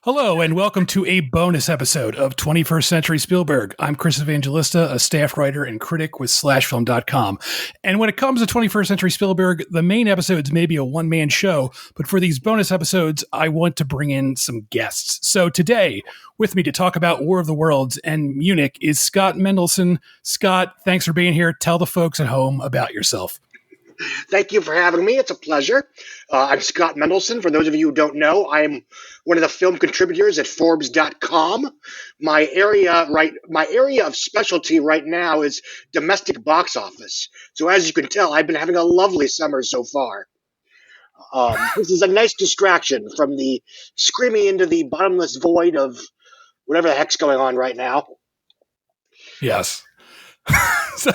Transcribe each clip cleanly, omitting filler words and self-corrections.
Hello, and welcome to a bonus episode of 21st Century Spielberg. I'm Chris Evangelista, a staff writer and critic with SlashFilm.com. And when it comes to 21st Century Spielberg, the main episodes may be a one-man show, but for these bonus episodes, I want to bring in some guests. So today, with me to talk about War of the Worlds and Munich is Scott Mendelson. Scott, thanks for being here. Tell the folks at home about yourself. Thank you for having me. It's a pleasure. I'm Scott Mendelson. For those of you who don't know, I'm one of the film contributors at Forbes.com. My area of specialty right now is domestic box office. So as you can tell, I've been having a lovely summer so far. This is a nice distraction from the screaming into the bottomless void of whatever the heck's going on right now. Yes. So,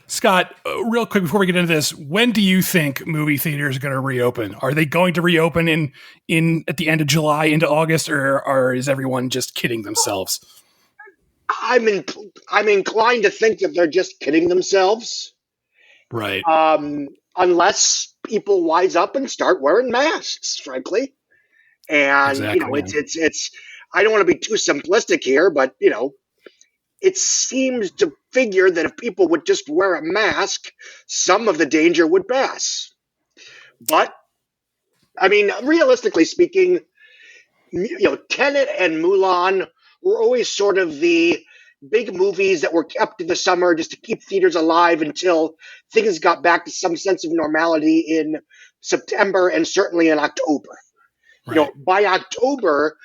Scott, real quick before we get into this, when do you think movie theaters are going to reopen? Are they going to reopen in at the end of July into August, or is everyone just kidding themselves? I'm inclined to think that they're just kidding themselves. Right. Unless people wise up and start wearing masks, frankly. And Exactly. it's I don't want to be too simplistic here, but it seems to figure that if people would just wear a mask, some of the danger would pass. But, I mean, realistically speaking, Tenet and Mulan were always sort of the big movies that were kept in the summer just to keep theaters alive until things got back to some sense of normality in September and certainly in October. Right. By October,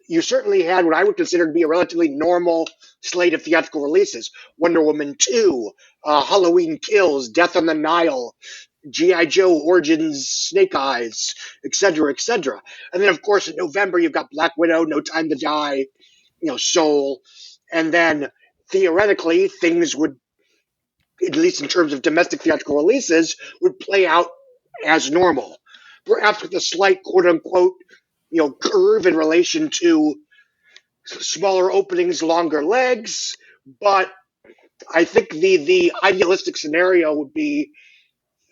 you certainly had what I would consider to be a relatively normal slate of theatrical releases. Wonder Woman 2, Halloween Kills, Death on the Nile, G.I. Joe Origins, Snake Eyes, etc., etc. And then, of course, in November, you've got Black Widow, No Time to Die, Soul. And then, theoretically, things would, at least in terms of domestic theatrical releases, would play out as normal. Perhaps with a slight, quote-unquote, curve in relation to smaller openings, longer legs. But I think the idealistic scenario would be,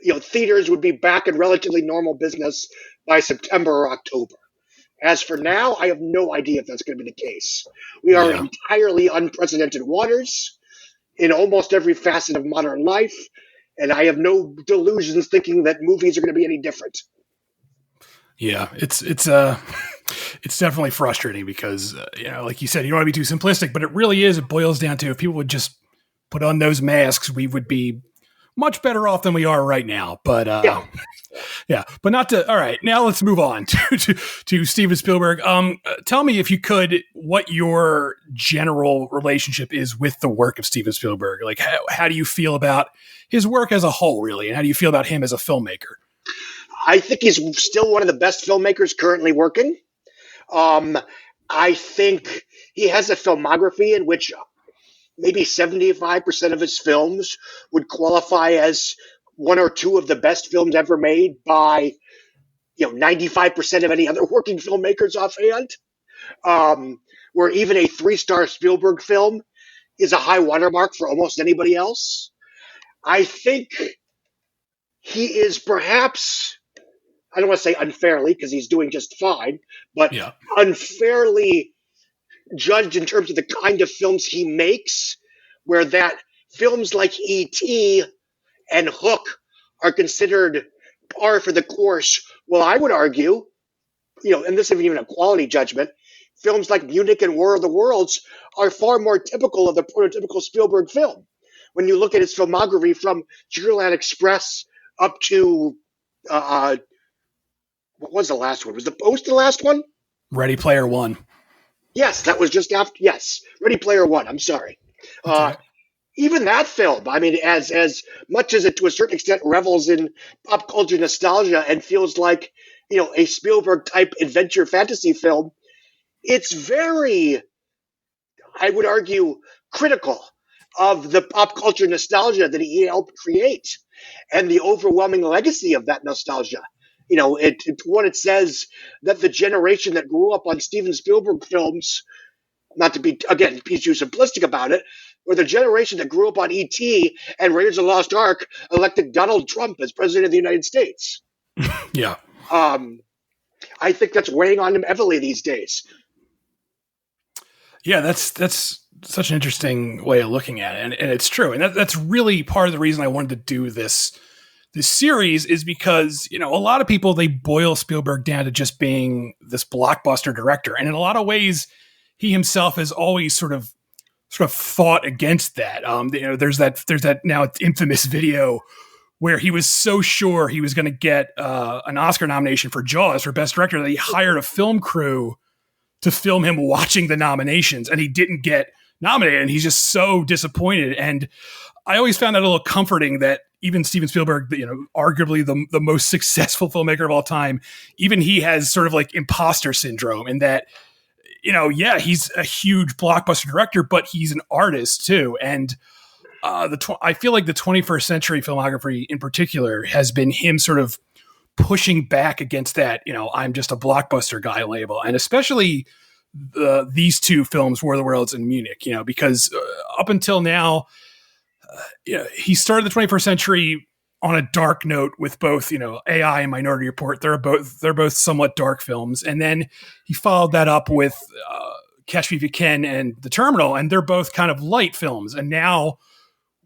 theaters would be back in relatively normal business by September or October. As for now, I have no idea if that's going to be the case. We are in entirely unprecedented waters in almost every facet of modern life, and I have no delusions thinking that movies are going to be any different. Yeah, it's definitely frustrating because like you said, you don't want to be too simplistic, but it really is. It boils down to if people would just put on those masks, we would be much better off than we are right now. But but not to. All right, now let's move on to Steven Spielberg. Tell me, if you could, what your general relationship is with the work of Steven Spielberg. Like, how do you feel about his work as a whole, really, and how do you feel about him as a filmmaker? I think he's still one of the best filmmakers currently working. I think he has a filmography in which maybe 75% of his films would qualify as one or two of the best films ever made by 95% of any other working filmmakers offhand. Where even a 3-star Spielberg film is a high watermark for almost anybody else. I think he is perhaps, I don't want to say unfairly because he's doing just fine, but unfairly judged in terms of the kind of films he makes, where that films like E.T. and Hook are considered par for the course. Well, I would argue, and this isn't even a quality judgment, films like Munich and War of the Worlds are far more typical of the prototypical Spielberg film. When you look at his filmography from Sugarland Express up to what was the last one? Was The Post the last one? Ready Player One. Yes, that was just after. Yes, Ready Player One. I'm sorry. Even that film, I mean, as much as it to a certain extent revels in pop culture nostalgia and feels like a Spielberg type adventure fantasy film, it's very, I would argue, critical of the pop culture nostalgia that he helped create and the overwhelming legacy of that nostalgia. It says that the generation that grew up on Steven Spielberg films, not to be, again, too simplistic about it, or the generation that grew up on E.T. and Raiders of the Lost Ark elected Donald Trump as president of the United States. Yeah. I think that's weighing on him heavily these days. Yeah, that's such an interesting way of looking at it, and it's true, and that's really part of the reason I wanted to do this series is because a lot of people, they boil Spielberg down to just being this blockbuster director, and in a lot of ways, he himself has always sort of fought against that. There's that now infamous video where he was so sure he was going to get an Oscar nomination for Jaws for Best Director that he hired a film crew to film him watching the nominations, and he didn't get nominated, and he's just so disappointed. And I always found that a little comforting that even Steven Spielberg, arguably the most successful filmmaker of all time, even he has sort of like imposter syndrome, and that, he's a huge blockbuster director, but he's an artist too. And I feel like the 21st century filmography in particular has been him sort of pushing back against that, I'm just a blockbuster guy label. And especially these two films, War of the Worlds and Munich, because up until now, he started the 21st century on a dark note with both, AI and Minority Report. They're both somewhat dark films. And then he followed that up with Catch Me If You Can and The Terminal, and they're both kind of light films. And now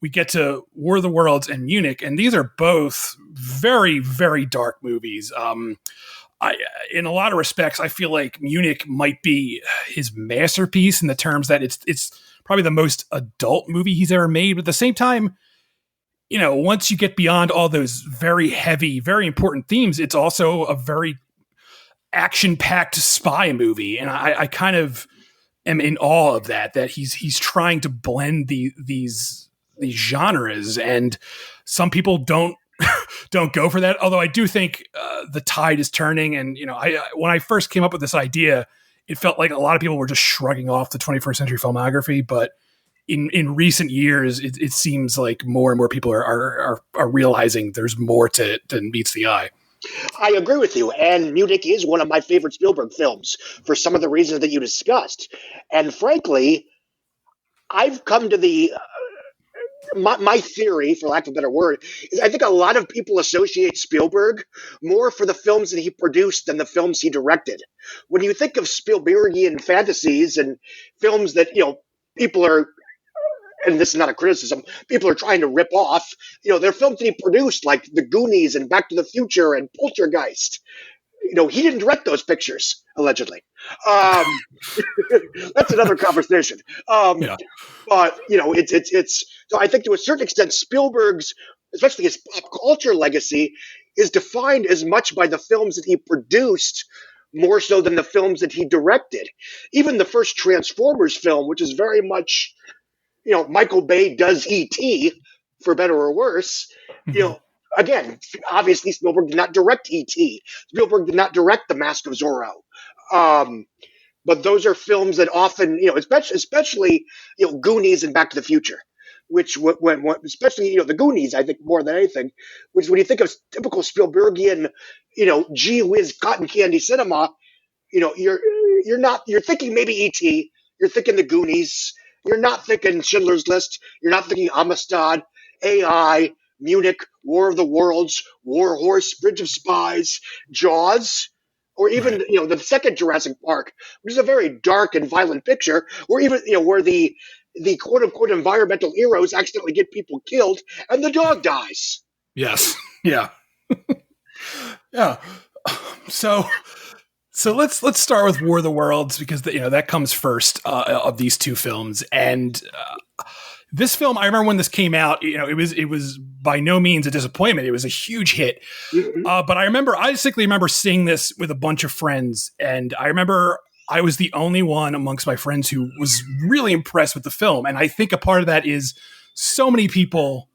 we get to War of the Worlds and Munich, and these are both very, very dark movies. In a lot of respects, I feel like Munich might be his masterpiece in the terms that it's probably the most adult movie he's ever made. But at the same time, once you get beyond all those very heavy, very important themes, it's also a very action-packed spy movie. And I kind of am in awe of that he's trying to blend these genres, and some people don't go for that. Although I do think the tide is turning. And, when I first came up with this idea, it felt like a lot of people were just shrugging off the 21st century filmography. But in recent years, it seems like more and more people are realizing there's more to it than meets the eye. I agree with you. And Munich is one of my favorite Spielberg films for some of the reasons that you discussed. And frankly, I've come to my theory, for lack of a better word, is I think a lot of people associate Spielberg more for the films that he produced than the films he directed. When you think of Spielbergian fantasies and films that, people are, and this is not a criticism, people are trying to rip off, they're films that he produced, like The Goonies and Back to the Future and Poltergeist. He didn't direct those pictures, allegedly. That's another conversation. Yeah. But, it's so I think to a certain extent, Spielberg's, especially his pop culture legacy, is defined as much by the films that he produced more so than the films that he directed. Even the first Transformers film, which is very much, Michael Bay does E.T., for better or worse, again, obviously Spielberg did not direct E.T. Spielberg did not direct The Mask of Zorro. But those are films that often, especially Goonies and Back to the Future, which especially, The Goonies, I think more than anything, which when you think of typical Spielbergian, gee whiz cotton candy cinema, you're thinking maybe E.T., you're thinking The Goonies, you're not thinking Schindler's List, you're not thinking Amistad, AI, Munich, War of the Worlds, War Horse, Bridge of Spies, Jaws, or even the second Jurassic Park, which is a very dark and violent picture, or even where the quote unquote environmental heroes accidentally get people killed and the dog dies. Yes. Yeah. Yeah. So let's start with War of the Worlds, because that comes first of these two films. And this film, I remember when this came out, it was by no means a disappointment. It was a huge hit. Mm-hmm. But I distinctly remember seeing this with a bunch of friends, and I remember I was the only one amongst my friends who was really impressed with the film. And I think a part of that is so many people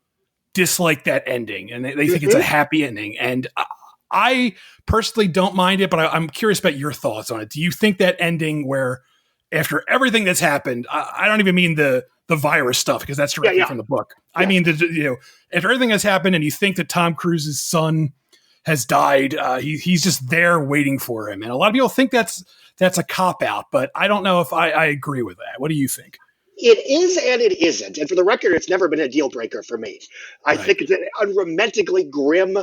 dislike that ending, and they think it's a happy ending. And I personally don't mind it, but I'm curious about your thoughts on it. Do you think that ending where after everything that's happened, I don't even mean the virus stuff, because that's directly from the book. Yeah. I mean, after everything has happened and you think that Tom Cruise's son has died, he's just there waiting for him. And a lot of people think that's a cop-out, but I don't know if I agree with that. What do you think? It is and it isn't. And for the record, it's never been a deal breaker for me. I think it's an unromantically grim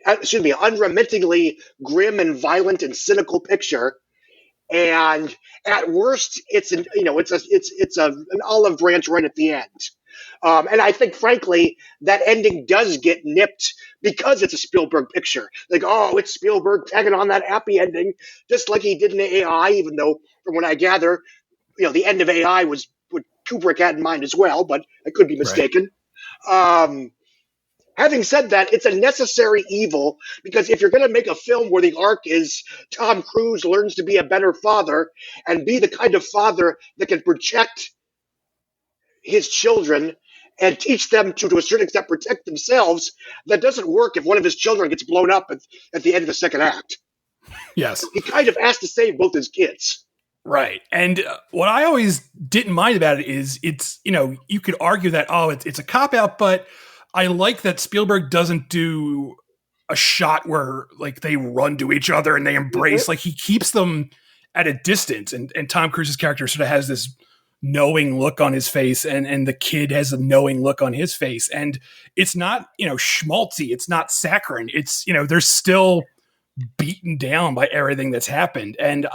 unremittingly grim and violent and cynical picture. And at worst, it's an olive branch right at the end. And I think, frankly, that ending does get nipped because it's a Spielberg picture. Like, oh, it's Spielberg tagging on that happy ending, just like he did in AI. Even though, from what I gather, the end of AI was what Kubrick had in mind as well, but I could be mistaken. Right. Having said that, it's a necessary evil because if you're going to make a film where the arc is Tom Cruise learns to be a better father and be the kind of father that can protect his children and teach them to a certain extent, protect themselves, that doesn't work if one of his children gets blown up at the end of the second act. Yes. He kind of has to save both his kids. Right. And what I always didn't mind about it is it's, you could argue that, it's a cop-out, but I like that Spielberg doesn't do a shot where like they run to each other and they embrace. Mm-hmm. Like he keeps them at a distance, and Tom Cruise's character sort of has this knowing look on his face, and the kid has a knowing look on his face, and it's not schmaltzy, it's not saccharine, it's they're still beaten down by everything that's happened, and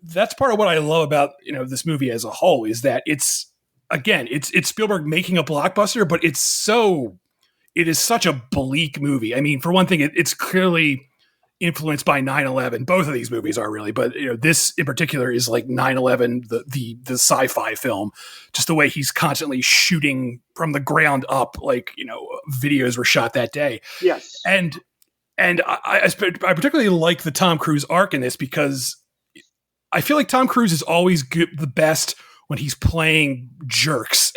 that's part of what I love about this movie as a whole is that it's Spielberg making a blockbuster, but it is such a bleak movie. I mean, for one thing, it's clearly influenced by 9/11. Both of these movies are really, but this in particular is like 9/11, the sci-fi film. Just the way he's constantly shooting from the ground up, like videos were shot that day. Yes, and I particularly like the Tom Cruise arc in this because I feel like Tom Cruise is always the best when he's playing jerks.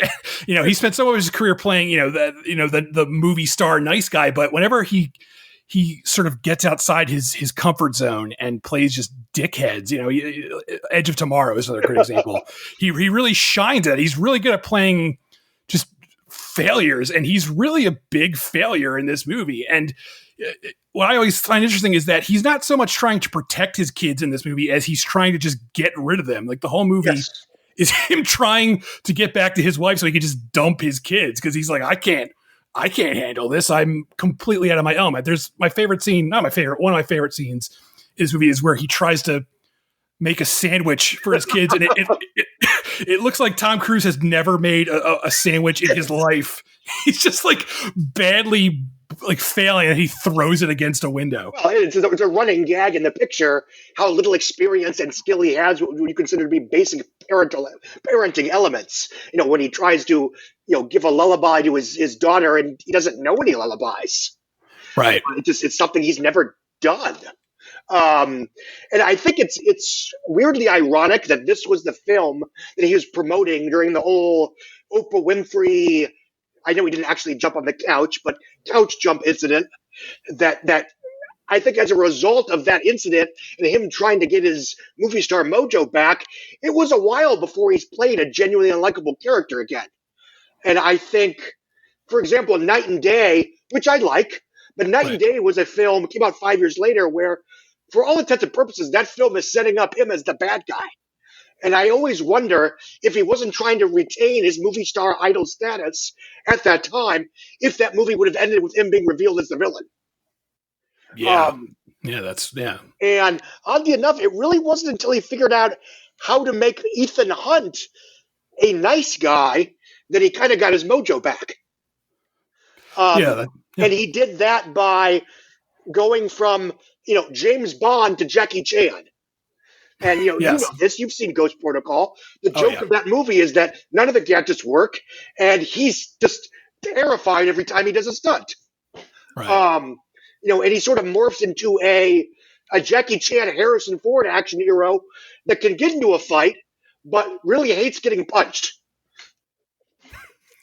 He spent so much of his career playing, the movie star nice guy, but whenever he sort of gets outside his comfort zone and plays just dickheads, Edge of Tomorrow is another great example. He really shines at it. He's really good at playing just failures, and he's really a big failure in this movie. And what I always find interesting is that he's not so much trying to protect his kids in this movie as he's trying to just get rid of them. Like the whole movie is him trying to get back to his wife so he can just dump his kids because he's like, I can't handle this. I'm completely out of my element. There's my favorite scene, not my favorite, one of my favorite scenes in this movie is where he tries to make a sandwich for his kids, and it looks like Tom Cruise has never made a sandwich in his life. He's just like badly like failing, and he throws it against a window. Well, it's a running gag in the picture how little experience and skill he has what you consider to be basic parenting elements. When he tries to give a lullaby to his daughter and he doesn't know any lullabies. Right. It's something he's never done. And I think it's weirdly ironic that this was the film that he was promoting during the whole Oprah Winfrey, I know he didn't actually jump on the couch, but couch jump incident that I think as a result of that incident and him trying to get his movie star mojo back, it was a while before he's played a genuinely unlikable character again. And I think, for example, Night and Day, which I like, but Night and Day was a film, came out 5 years later, where for all intents and purposes, that film is setting up him as the bad guy. And I always wonder if he wasn't trying to retain his movie star idol status at that time, if that movie would have ended with him being revealed as the villain. Yeah. And oddly enough, it really wasn't until he figured out how to make Ethan Hunt a nice guy that he kind of got his mojo back. And he did that by going from, James Bond to Jackie Chan. And, you know this, you've seen Ghost Protocol. The joke of that movie is that none of the gadgets work, and he's just terrified every time he does a stunt. Right. And he sort of morphs into a Jackie Chan, Harrison Ford action hero that can get into a fight, but really hates getting punched.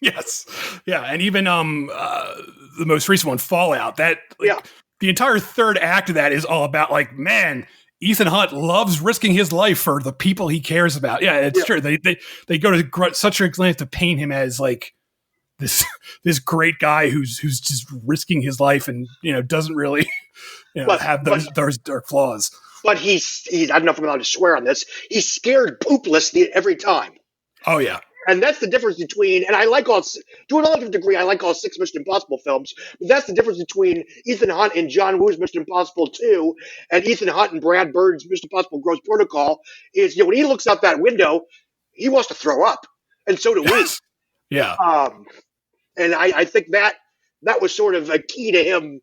Yes. Yeah. And even the most recent one, Fallout, the entire third act of that is all about man, Ethan Hunt loves risking his life for the people he cares about. Yeah, it's true. They go to such a length to paint him as this great guy who's just risking his life and doesn't really have those dark flaws. But he's I don't know if I'm allowed to swear on this. He's scared poopless every time. Oh yeah. And that's the difference between, and I like all, to a relative degree, I like all 6 Mission Impossible films, but that's the difference between Ethan Hunt and John Woo's Mission Impossible 2 and Ethan Hunt and Brad Bird's Mission Impossible Ghost Protocol is, when he looks out that window, he wants to throw up. And so do we. Yeah. And I think that was sort of a key to him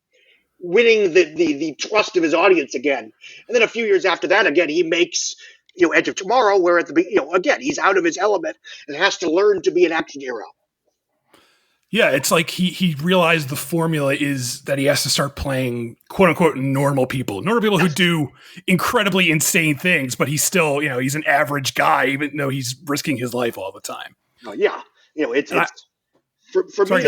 winning the trust of his audience again. And then a few years after that, again, he makes Edge of Tomorrow, where at the again, he's out of his element and has to learn to be an action hero. Yeah, it's like he realized the formula is that he has to start playing quote unquote normal people who do incredibly insane things, but he's still, he's an average guy, even though he's risking his life all the time. Oh, yeah. It's for me.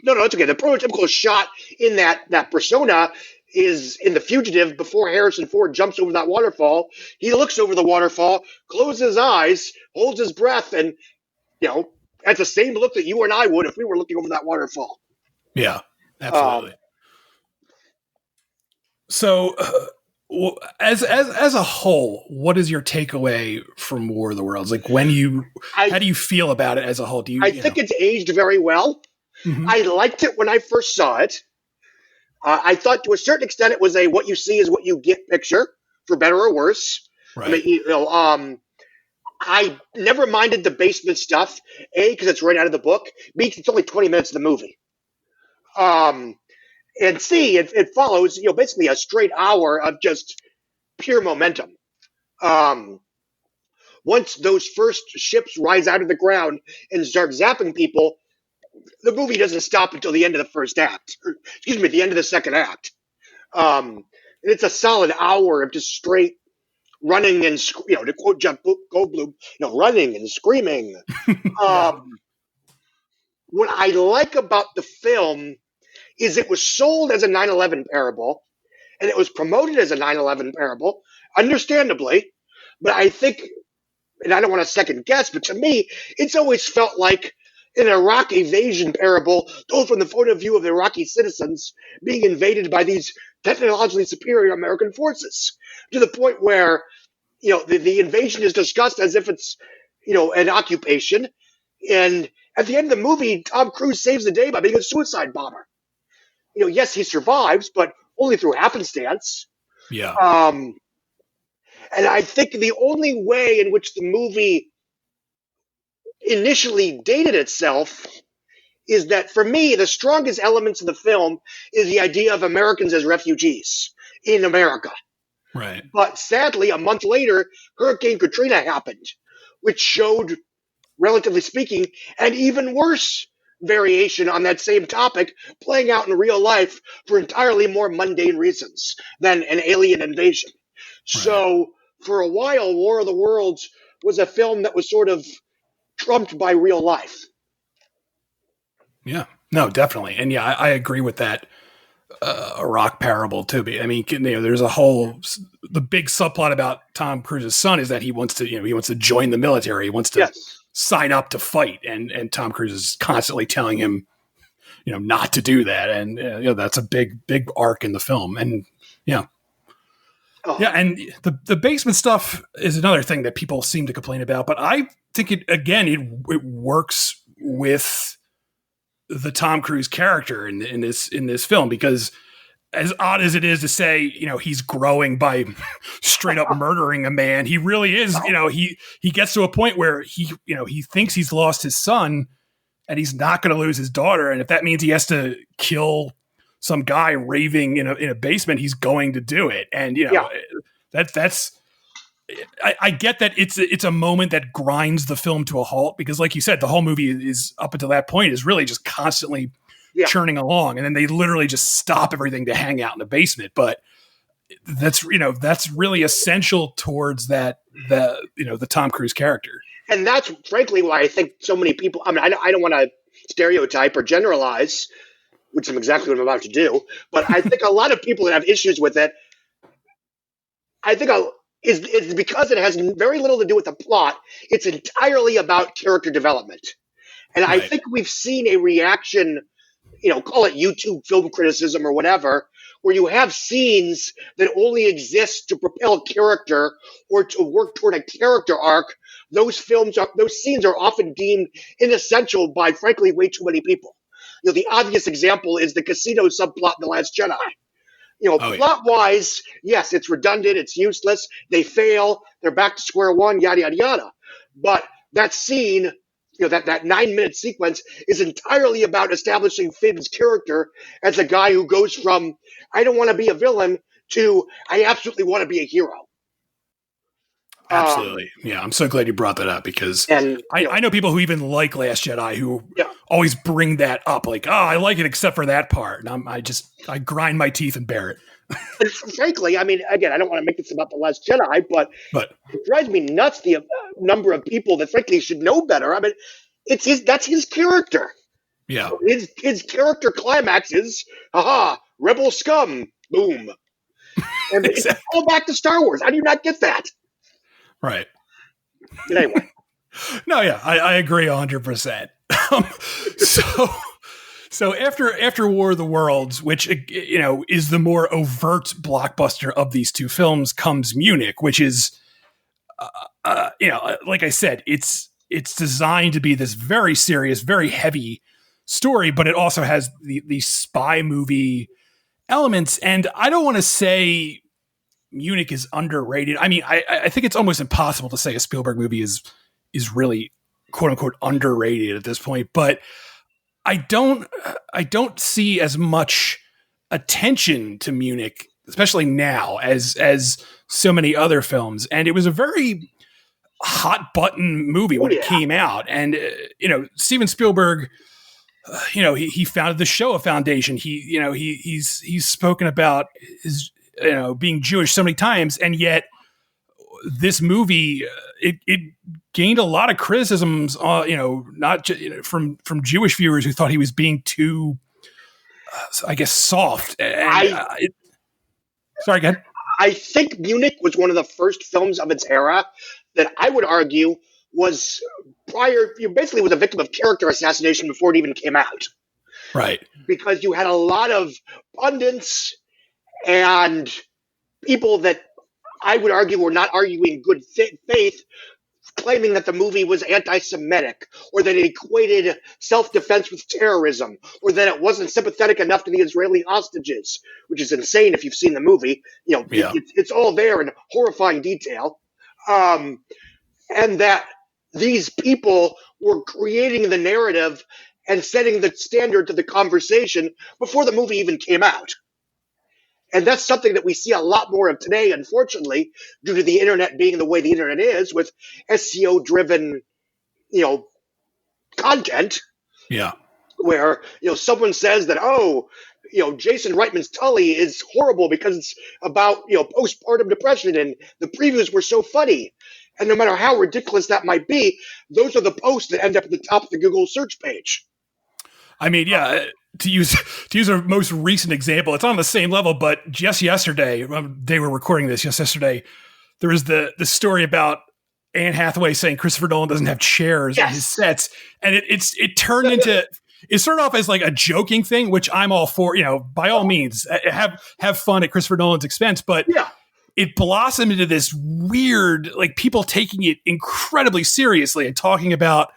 No, it's okay. The prototypical shot in that persona is in The Fugitive before Harrison Ford jumps over that waterfall. He looks over the waterfall, closes his eyes, holds his breath, and, that's the same look that you and I would if we were looking over that waterfall. Yeah, absolutely. So, as a whole, what is your takeaway from War of the Worlds? Like, how do you feel about it as a whole? I think it's aged very well. Mm-hmm. I liked it when I first saw it. I thought to a certain extent it was a what you see is what you get picture, for better or worse. Right. I never minded the basement stuff, A, because it's right out of the book, B, because it's only 20 minutes of the movie. And C, it follows, basically a straight hour of just pure momentum. Once those first ships rise out of the ground and start zapping people, the movie doesn't stop until the end of the first act. The end of the second act. And it's a solid hour of just straight running and, to quote Jeff Goldblum, running and screaming. What I like about the film is it was sold as a 9/11 parable, and it was promoted as a 9/11 parable, understandably. But I think, and I don't want to second guess, but to me, it's always felt like an Iraq invasion parable told from the point of view of the Iraqi citizens being invaded by these technologically superior American forces, to the point where, the invasion is discussed as if it's, an occupation. And at the end of the movie, Tom Cruise saves the day by being a suicide bomber. Yes, he survives, but only through happenstance. Yeah. And I think the only way in which the movie initially dated itself is that, for me, the strongest elements of the film is the idea of Americans as refugees in America. Right. But sadly, a month later, Hurricane Katrina happened, which showed, relatively speaking, an even worse variation on that same topic playing out in real life for entirely more mundane reasons than an alien invasion. Right. So for a while, War of the Worlds was a film that was sort of trumped by real life. Yeah, no, definitely. And yeah, I agree with that. Iraq parable too. I mean, there's the big subplot about Tom Cruise's son is that he wants to join the military. He wants to sign up to fight. And Tom Cruise is constantly telling him, not to do that. And, that's a big arc in the film. And yeah. Oh. Yeah. And the basement stuff is another thing that people seem to complain about, but I think it works with the Tom Cruise character in this film, because as odd as it is to say, he's growing by straight up murdering a man, he really is, he gets to a point where he thinks he's lost his son and he's not going to lose his daughter. And if that means he has to kill some guy raving in a basement, he's going to do it. And, that's, I get that it's a moment that grinds the film to a halt, because like you said, the whole movie is up until that point is really just constantly churning along. And then they literally just stop everything to hang out in the basement. But that's really essential towards the Tom Cruise character. And that's frankly why I think so many people, I don't want to stereotype or generalize, which is exactly what I'm about to do, but I think a lot of people that have issues with it, I think is because it has very little to do with the plot. It's entirely about character development. And right. I think we've seen a reaction, call it YouTube film criticism or whatever, where you have scenes that only exist to propel character or to work toward a character arc, those scenes are often deemed inessential by, frankly, way too many people. The obvious example is the casino subplot in The Last Jedi. Oh yeah, Plot wise, yes, it's redundant, it's useless, they fail, they're back to square one, yada, yada, yada. But that scene, that 9-minute sequence is entirely about establishing Finn's character as a guy who goes from, I don't want to be a villain to, I absolutely want to be a hero. absolutely. Yeah, I'm so glad you brought that up because And, I know people who even like Last Jedi who yeah. always bring that up, like, oh, I like it except for that part, and I grind my teeth and bear it. And frankly, I mean, again, I don't want to make this about The Last Jedi, but it drives me nuts the number of people that frankly should know better. I mean, that's his character. Yeah, His character climax is, haha, rebel scum, boom. And exactly. It's all back to Star Wars. How do you not get that? Right. But anyway. No, yeah, I agree 100%. So after War of the Worlds, which is the more overt blockbuster of these two films, comes Munich, which is, like I said, it's designed to be this very serious, very heavy story, but it also has the spy movie elements. And I don't want to say Munich is underrated. I mean, I think it's almost impossible to say a Spielberg movie is really quote unquote underrated at this point, but I don't see as much attention to Munich, especially now, as so many other films. And it was a very hot button movie when it came out. And Steven Spielberg, he founded the Shoah Foundation. He's spoken about his being Jewish so many times, and yet this movie it gained a lot of criticisms, not from Jewish viewers who thought he was being too, I guess, soft. And, sorry, go ahead. I think Munich was one of the first films of its era that I would argue was basically was a victim of character assassination before it even came out. Right. Because you had a lot of pundits and people that I would argue were not arguing good faith, claiming that the movie was anti-Semitic, or that it equated self-defense with terrorism, or that it wasn't sympathetic enough to the Israeli hostages, which is insane if you've seen the movie. It's all there in horrifying detail. And that these people were creating the narrative and setting the standard to the conversation before the movie even came out. And that's something that we see a lot more of today, unfortunately, due to the internet being the way the internet is, with SEO-driven, content. Yeah. Where, someone says that, Jason Reitman's Tully is horrible because it's about, postpartum depression and the previews were so funny. And no matter how ridiculous that might be, those are the posts that end up at the top of the Google search page. I mean, yeah, to use a most recent example, it's on the same level, but just yesterday, they were recording this just yesterday, there was the story about Anne Hathaway saying Christopher Nolan doesn't have chairs in his sets. And it turned into, it started off as like a joking thing, which I'm all for, by all means, have fun at Christopher Nolan's expense. But it blossomed into this weird, like people taking it incredibly seriously and talking about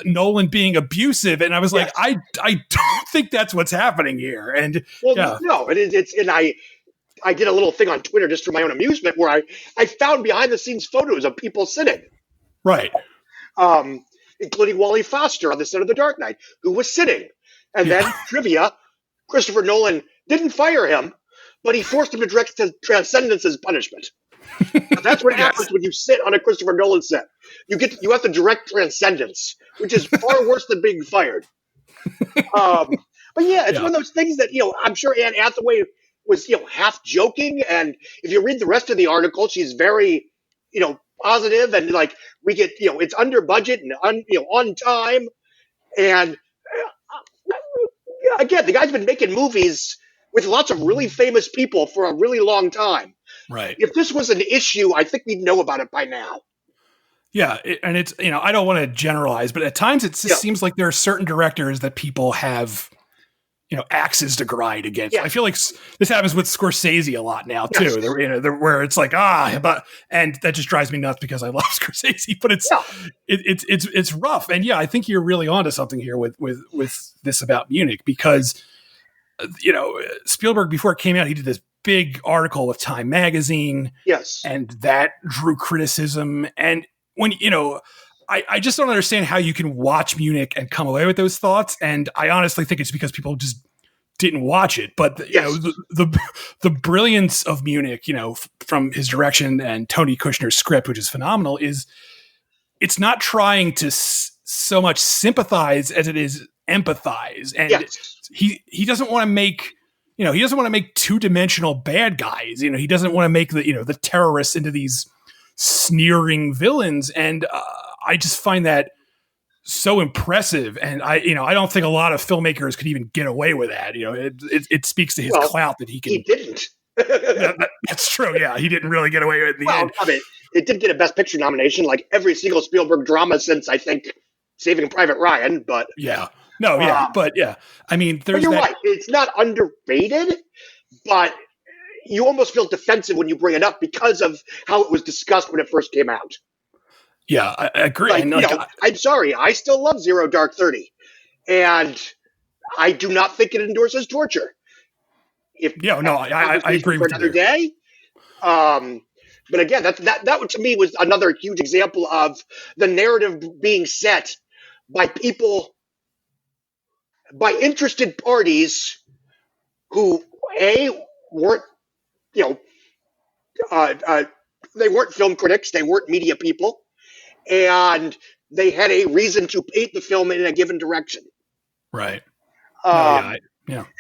Nolan being abusive, and I was like, I don't think that's what's happening here. And no, it's and I did a little thing on Twitter just for my own amusement where I found behind the scenes photos of people sitting, right, including Wally Foster on the set of The Dark Knight, who was sitting, and then trivia: Christopher Nolan didn't fire him, but he forced him to direct Transcendence as punishment. That's what happens when you sit on a Christopher Nolan set. You have to direct Transcendence, which is far worse than being fired. But it's one of those things that I'm sure Anne Hathaway was half joking, and if you read the rest of the article, she's very positive and like we get it's under budget and on time, and again the guy's been making movies with lots of really famous people for a really long time. Right. If this was an issue, I think we'd know about it by now. Yeah, and it's I don't want to generalize, but at times it just seems like there are certain directors that people have axes to grind against. Yeah. I feel like this happens with Scorsese a lot now too. Yes. Where it's like and that just drives me nuts because I love Scorsese, but it's rough. And yeah, I think you're really onto something here with this about Munich because Spielberg, before it came out, he did this big article with Time Magazine. Yes. And that drew criticism. And when I just don't understand how you can watch Munich and come away with those thoughts. And I honestly think it's because people just didn't watch it. But the brilliance of Munich, from his direction and Tony Kushner's script, which is phenomenal, is it's not trying to so much sympathize as it is empathize. And he doesn't want to make he doesn't want to make two-dimensional bad guys. He doesn't want to make the terrorists into these sneering villains. And I just find that so impressive. And I don't think a lot of filmmakers could even get away with that. It speaks to his clout that he can. He didn't. That's true. Yeah. He didn't really get away with it in the end. I mean, it did get a Best Picture nomination, like every single Spielberg drama since, I think, Saving Private Ryan. But yeah. No, yeah. But yeah. I mean, you're right. It's not underrated, but you almost feel defensive when you bring it up because of how it was discussed when it first came out. Yeah, I agree. I'm sorry. I still love Zero Dark 30. And I do not think it endorses torture. I agree with you. Another day. But again, that to me was another huge example of the narrative being set by people, by interested parties who weren't, they weren't film critics, they weren't media people, and they had a reason to paint the film in a given direction. Right. And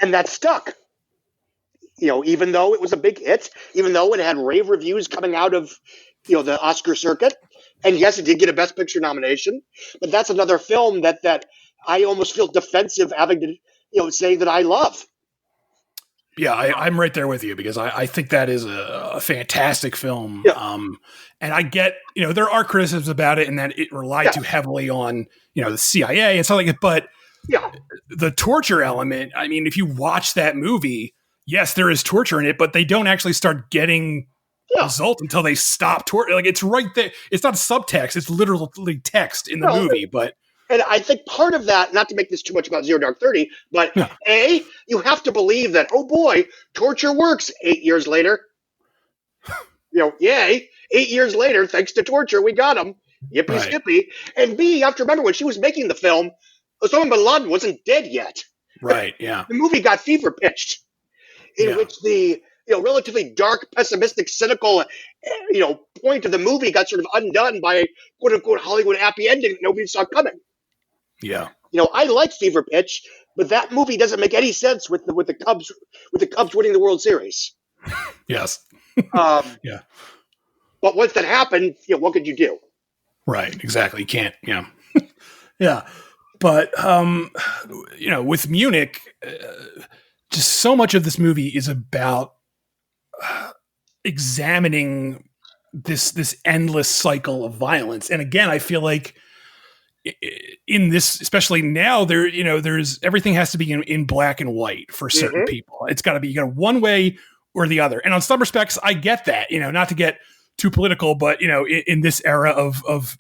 that stuck. Even though it was a big hit, even though it had rave reviews coming out of, the Oscar circuit, and yes, it did get a Best Picture nomination, but that's another film that I almost feel defensive having to, say that I love. Yeah, I'm right there with you because I think that is a fantastic film. Yeah. And I get, there are criticisms about it and that it relied too heavily on, the CIA and stuff like that. But the torture element, I mean, if you watch that movie, yes, there is torture in it, but they don't actually start getting result until they stop torture. Like it's right there. It's not subtext. It's literally text in the movie, And I think part of that, not to make this too much about Zero Dark 30, but you have to believe that, oh boy, torture works 8 years later. Yay, 8 years later, thanks to torture, we got him. Yippee skippy. And B, you have to remember when she was making the film, Osama bin Laden wasn't dead yet. Right, yeah. The movie got fever pitched, in which the relatively dark, pessimistic, cynical, point of the movie got sort of undone by a quote unquote Hollywood happy ending that nobody saw coming. Yeah. I like Fever Pitch, but that movie doesn't make any sense with the Cubs winning the World Series. Yes. Yeah. But once that happened, what could you do? Right. Exactly. You can't. Yeah. Yeah. But with Munich, just so much of this movie is about examining this endless cycle of violence. And again, I feel like in this, especially now, there's everything has to be in black and white for certain people. It's got to be one way or the other. And on some respects, I get that. Not to get too political, but in this era of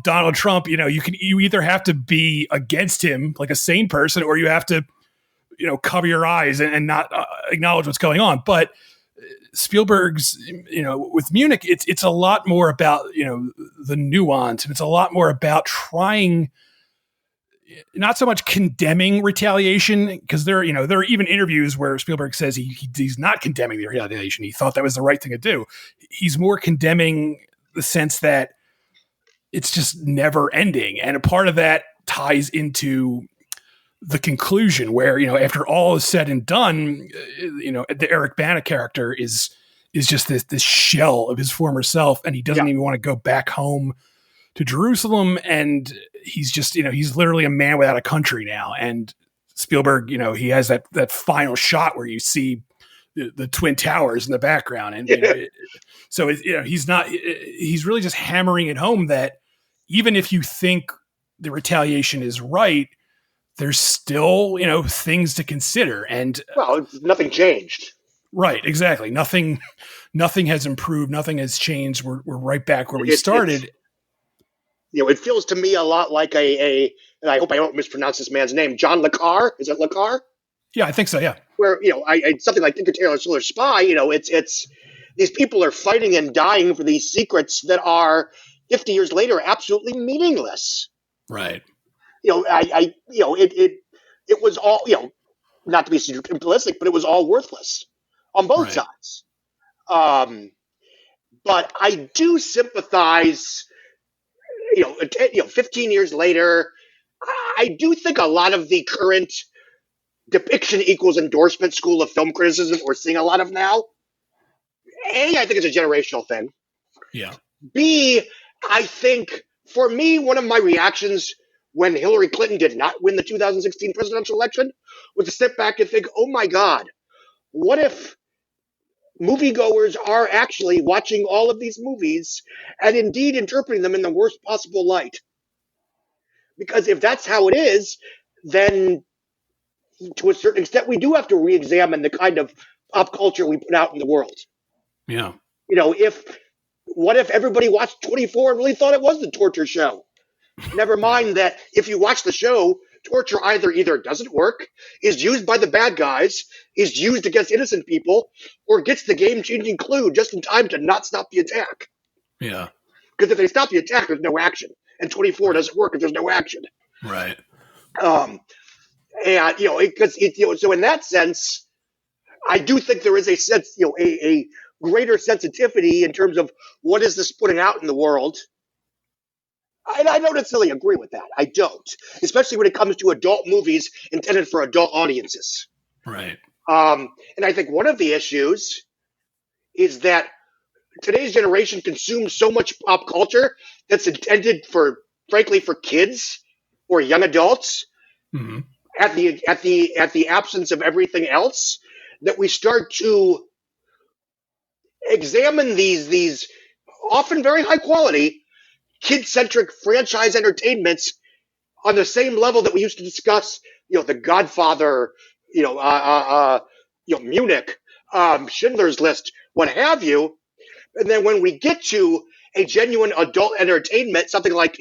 Donald Trump, you either have to be against him like a sane person, or you have to cover your eyes and not acknowledge what's going on. But Spielberg's, with Munich, it's a lot more about, the nuance, and it's a lot more about trying, not so much condemning retaliation, because there are even interviews where Spielberg says he's not condemning the retaliation. He thought that was the right thing to do. He's more condemning the sense that it's just never ending. And a part of that ties into the conclusion where, after all is said and done, the Eric Bana character is just this shell of his former self. And he doesn't even want to go back home to Jerusalem. And he's just, he's literally a man without a country now. And Spielberg, he has that final shot where you see the Twin Towers in the background. And he's really just hammering it home that even if you think the retaliation is right, there's still, things to consider. And Well, nothing changed. right, exactly. Nothing has improved. Nothing has changed. We're right back where we It's started. it feels to me a lot like and I hope I don't mispronounce this man's name, John Le Carre. Is it Le Carre? Yeah, I think so. Yeah. Where something like Tinker Tailor Soldier Spy. It's these people are fighting and dying for these secrets that are 50 years later absolutely meaningless. Right. It was all not to be simplistic, but it was all worthless on both Right. sides. But I do sympathize. 15 years later, I do think a lot of the current depiction equals endorsement school of film criticism we're seeing a lot of now. A, I think it's a generational thing. Yeah. B, I think for me, one of my reactions when Hillary Clinton did not win the 2016 presidential election was to step back and think, oh my God, what if moviegoers are actually watching all of these movies and indeed interpreting them in the worst possible light? Because if that's how it is, then to a certain extent, we do have to re-examine the kind of pop culture we put out in the world. Yeah. What if everybody watched 24 and really thought it was the torture show? Never mind that if you watch the show, torture either doesn't work, is used by the bad guys, is used against innocent people, or gets the game-changing clue just in time to not stop the attack. Yeah. Because if they stop the attack, there's no action. And 24 doesn't work if there's no action. Right. So in that sense, I do think there is a sense, a greater sensitivity in terms of what is this putting out in the world. And I don't necessarily agree with that. I don't, especially when it comes to adult movies intended for adult audiences. Right. And I think one of the issues is that today's generation consumes so much pop culture that's intended frankly, for kids or young adults. Mm-hmm. At the absence of everything else, that we start to examine these often very high quality kid-centric franchise entertainments on the same level that we used to discuss, The Godfather, Munich, Schindler's List, what have you. And then when we get to a genuine adult entertainment, something like,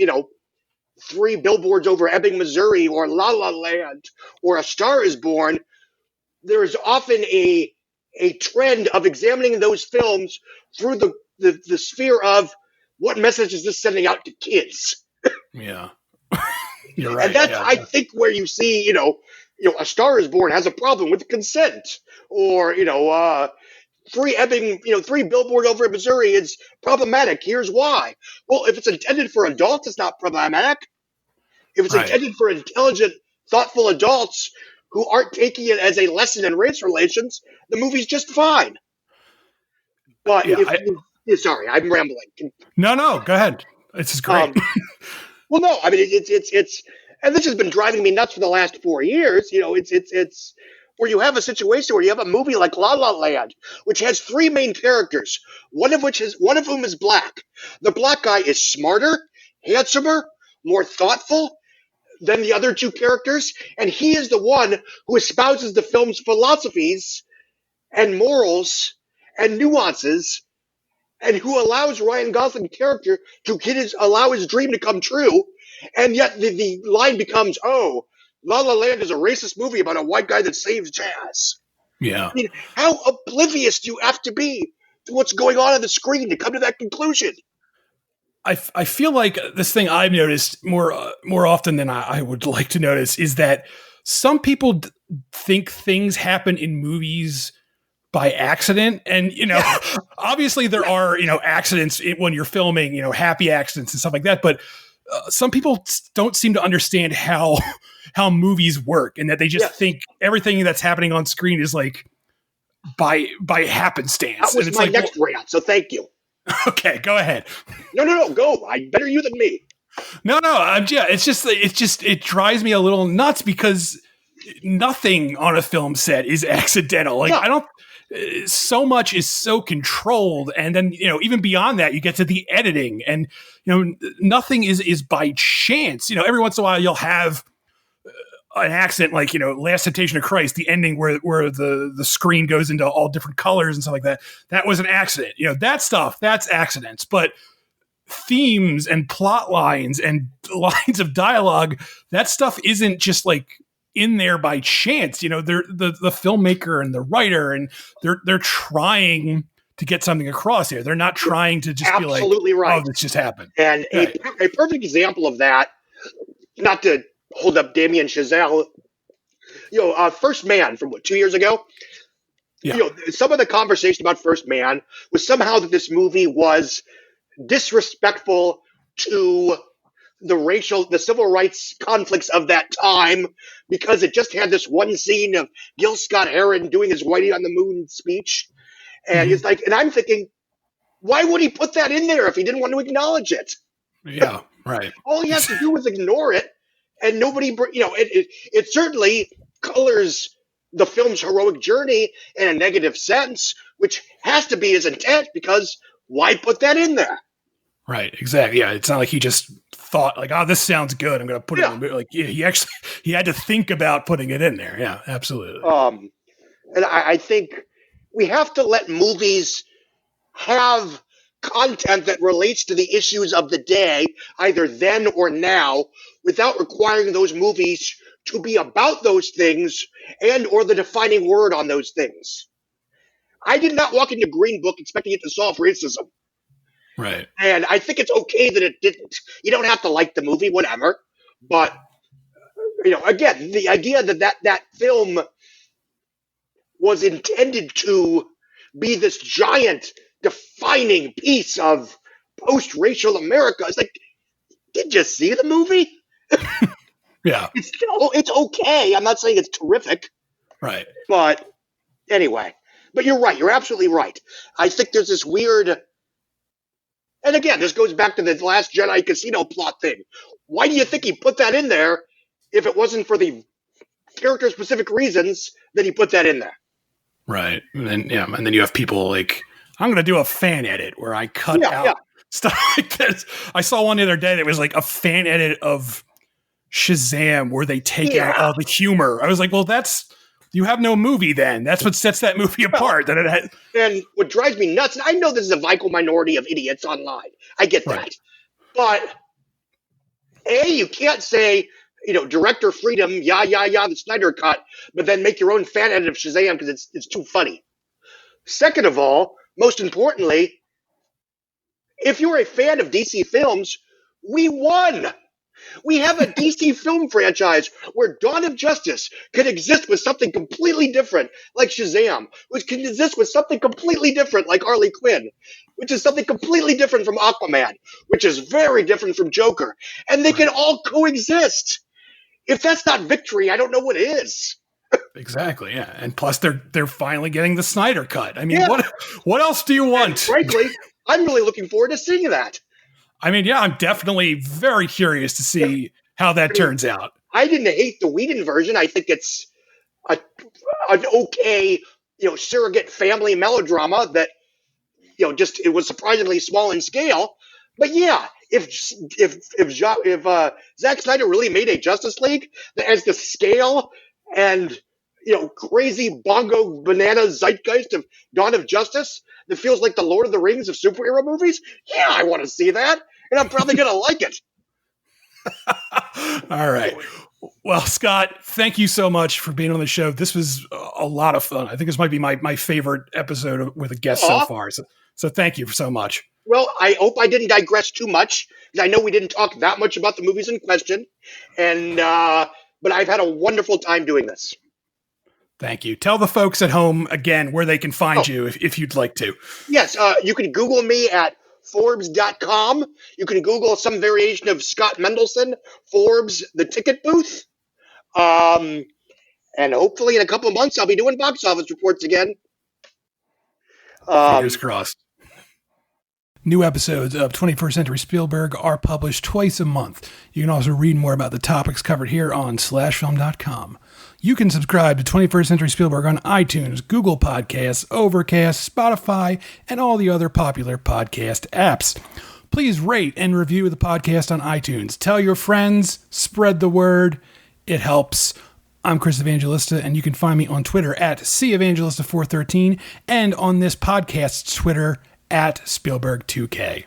Three Billboards Over Ebbing, Missouri, or La La Land, or A Star Is Born, there is often a trend of examining those films through the sphere of what message is this sending out to kids. Yeah. You're right. And that's, yeah. I think, where you see, A Star Is Born has a problem with consent, or Three Billboard Over Missouri is problematic. Here's why. Well, if it's intended for adults, it's not problematic. If it's intended for intelligent, thoughtful adults who aren't taking it as a lesson in race relations, the movie's just fine. But sorry, I'm rambling. No, go ahead. This is great. Well, no, I mean it's and this has been driving me nuts for the last 4 years. It's where you have a situation where you have a movie like La La Land, which has three main characters, one of whom is black. The black guy is smarter, handsomer, more thoughtful than the other two characters, and he is the one who espouses the film's philosophies and morals and nuances, and who allows Ryan Gosling's character to allow his dream to come true. And yet the line becomes, oh, La La Land is a racist movie about a white guy that saves jazz. Yeah. I mean, how oblivious do you have to be to what's going on the screen to come to that conclusion? I feel like this thing I've noticed more often than I would like to notice is that some people think things happen in movies by accident. And, obviously there are, accidents when you're filming, happy accidents and stuff like that. But some people don't seem to understand how movies work, and that they just think everything that's happening on screen is like by happenstance. That was my next rant, so thank you. Okay, go ahead. No, go. Better you than me. No. It drives me a little nuts because nothing on a film set is accidental. Like so much is so controlled, and then even beyond that, you get to the editing, and nothing is by chance. Every once in a while you'll have an accident, like, Last Temptation of Christ, the ending where the screen goes into all different colors and stuff like that. That was an accident. That stuff, that's accidents. But themes and plot lines and lines of dialogue, that stuff isn't just like in there by chance. They're the filmmaker and the writer, and they're trying to get something across here. They're not trying to just absolutely be like, right. Oh, this just happened. And right. a perfect example of that, not to hold up Damien Chazelle, First Man from 2 years ago. Yeah. Some of the conversation about First Man was somehow that this movie was disrespectful to the civil rights conflicts of that time, because it just had this one scene of Gil Scott Heron doing his Whitey on the Moon speech. And it's like, and I'm thinking, why would he put that in there if he didn't want to acknowledge it? Yeah, right. All he has to do is ignore it, and nobody, it certainly colors the film's heroic journey in a negative sense, which has to be his intent, because why put that in there? Right, exactly. Yeah, it's not like he just thought like, "Oh, this sounds good. I'm going to put it in." Like, he had to think about putting it in there. Yeah, absolutely. And I think we have to let movies have content that relates to the issues of the day, either then or now, without requiring those movies to be about those things and or the defining word on those things. I did not walk into Green Book expecting it to solve racism. Right. And I think it's okay that it didn't. You don't have to like the movie, whatever. But, again, the idea that film was intended to be this giant defining piece of post-racial America. It's like, did you see the movie? Yeah. It's okay. I'm not saying it's terrific. Right. But anyway. But you're right. You're absolutely right. I think there's this weird... And again, this goes back to the Last Jedi casino plot thing. Why do you think he put that in there if it wasn't for the character-specific reasons that he put that in there? Right. And then you have people like, I'm going to do a fan edit where I cut out stuff like this. I saw one the other day that was like a fan edit of Shazam where they take out all the humor. I was like, well, you have no movie then. That's what sets that movie apart. And what drives me nuts, and I know this is a vocal minority of idiots online. I get that. But, you can't say, director freedom, the Snyder Cut, but then make your own fan edit of Shazam because it's too funny. Second of all, most importantly, if you're a fan of DC films, we won. We have a DC film franchise where Dawn of Justice can exist with something completely different, like Shazam, which can exist with something completely different, like Harley Quinn, which is something completely different from Aquaman, which is very different from Joker. And they can all coexist. If that's not victory, I don't know what is. Exactly, yeah. And plus, they're finally getting the Snyder Cut. I mean, what else do you want? And frankly, I'm really looking forward to seeing that. I mean, yeah, I'm definitely very curious to see how that turns out. I didn't hate the Whedon version. I think it's an okay, surrogate family melodrama that, just it was surprisingly small in scale. But yeah, if Zack Snyder really made a Justice League that has the scale and crazy bongo banana zeitgeist of Dawn of Justice that feels like the Lord of the Rings of superhero movies, yeah, I want to see that, and I'm probably going to like it. All right. Well, Scott, thank you so much for being on the show. This was a lot of fun. I think this might be my favorite episode with a guest so far. So thank you so much. Well, I hope I didn't digress too much, because I know we didn't talk that much about the movies in question, and but I've had a wonderful time doing this. Thank you. Tell the folks at home again where they can find you if you'd like to. Yes, you can Google me at Forbes.com. You can Google some variation of Scott Mendelson, Forbes, the ticket booth. And hopefully in a couple of months, I'll be doing box office reports again. Fingers crossed. New episodes of 21st Century Spielberg are published twice a month. You can also read more about the topics covered here on slashfilm.com. You can subscribe to 21st Century Spielberg on iTunes, Google Podcasts, Overcast, Spotify, and all the other popular podcast apps. Please rate and review the podcast on iTunes. Tell your friends, spread the word, It helps. I'm Chris Evangelista, and you can find me on Twitter at CEvangelista413 and on this podcast's Twitter at Spielberg2K.